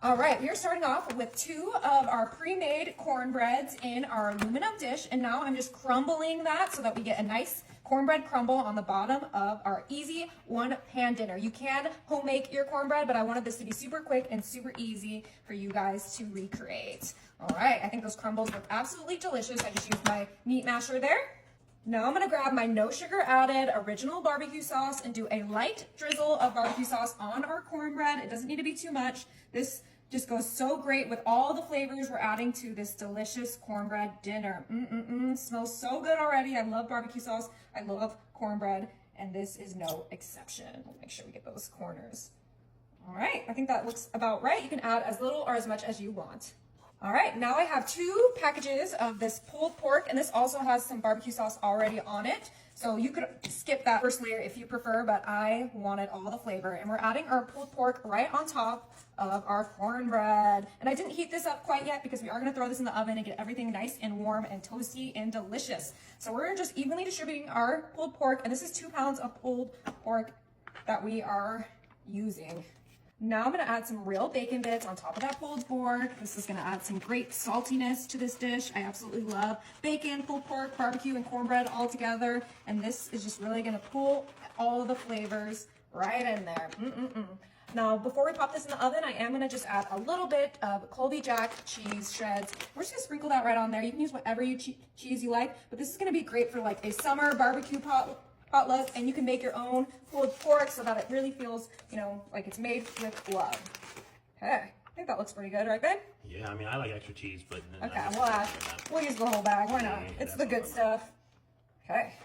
All right, we are starting off with 2 of our pre-made cornbreads in our aluminum dish, and now I'm just crumbling that so that we get a nice cornbread crumble on the bottom of our easy one-pan dinner. You can home make your cornbread, but I wanted this to be super quick and super easy for you guys to recreate. All right, I think those crumbles look absolutely delicious. I just used my meat masher there. Now I'm gonna grab my no sugar added original barbecue sauce and do a light drizzle of barbecue sauce on our cornbread. It doesn't need to be too much. This just goes so great with all the flavors we're adding to this delicious cornbread dinner. Smells so good already. I love barbecue sauce. I love cornbread, and this is no exception. We'll make sure we get those corners. All right, I think that looks about right. You can add as little or as much as you want. All right, now I have 2 packages of this pulled pork, and this also has some barbecue sauce already on it. So you could skip that first layer if you prefer, but I wanted all the flavor. And we're adding our pulled pork right on top of our cornbread. And I didn't heat this up quite yet because we are gonna throw this in the oven and get everything nice and warm and toasty and delicious. So we're just evenly distributing our pulled pork, and this is 2 pounds of pulled pork that we are using. Now I'm gonna add some real bacon bits on top of that pulled pork. This is gonna add some great saltiness to this dish. I absolutely love bacon, pulled pork, barbecue, and cornbread all together. And this is just really gonna pull all of the flavors right in there. Now, before we pop this in the oven, I am gonna just add a little bit of Colby Jack cheese shreds. We're just gonna sprinkle that right on there. You can use whatever cheese you like, but this is gonna be great for like a summer barbecue potluck, and you can make your own pulled pork so that it really feels, you know, like it's made with love. Okay, I think that looks pretty good, right, babe? Yeah, I mean, I like extra cheese, but... Okay, we'll use the whole bag. Why not? It's the good stuff. Okay.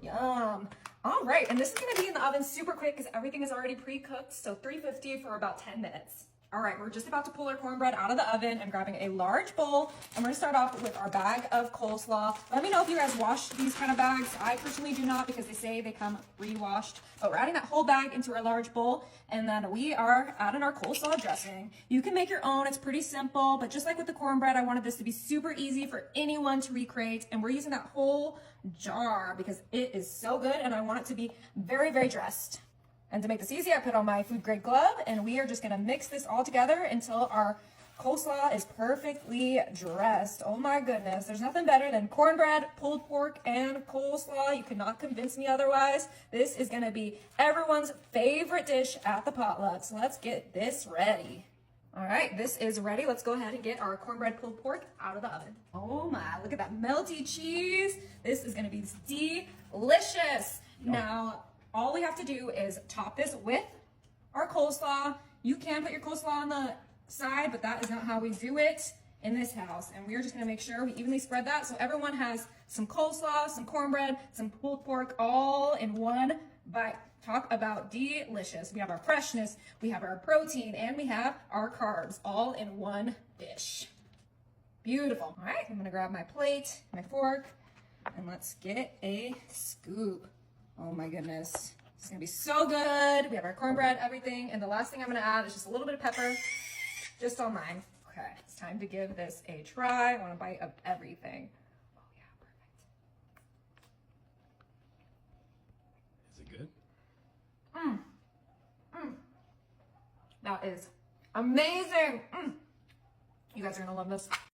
Yum. All right, and this is going to be in the oven super quick because everything is already pre-cooked, so 350 for about 10 minutes. All right, we're just about to pull our cornbread out of the oven. I'm grabbing a large bowl, and we're gonna start off with our bag of coleslaw. Let me know if you guys wash these kind of bags. I personally do not because they say they come pre-washed. But we're adding that whole bag into our large bowl, and then we are adding our coleslaw dressing. You can make your own. It's pretty simple, but just like with the cornbread, I wanted this to be super easy for anyone to recreate, and we're using that whole jar because it is so good, and I want it to be very, very dressed. And to make this easy, I put on my food grade glove, and we are just gonna mix this all together until our coleslaw is perfectly dressed. Oh my goodness, there's nothing better than cornbread, pulled pork, and coleslaw. You could not convince me otherwise. This is gonna be everyone's favorite dish at the potluck. So let's get this ready. All right, this is ready. Let's go ahead and get our cornbread pulled pork out of the oven. Oh my, look at that melty cheese. This is gonna be delicious. Now, all we have to do is top this with our coleslaw. You can put your coleslaw on the side, but that is not how we do it in this house. And we're just gonna make sure we evenly spread that so everyone has some coleslaw, some cornbread, some pulled pork all in one bite. Talk about delicious. We have our freshness, we have our protein, and we have our carbs all in one dish. Beautiful. All right, I'm gonna grab my plate, my fork, and let's get a scoop. Oh my goodness, it's gonna be so good. We have our cornbread, everything, and the last thing I'm gonna add is just a little bit of pepper, just on mine. Okay, it's time to give this a try. I want a bite of everything. Oh yeah, perfect. Is it good? That is amazing. You guys are gonna love this.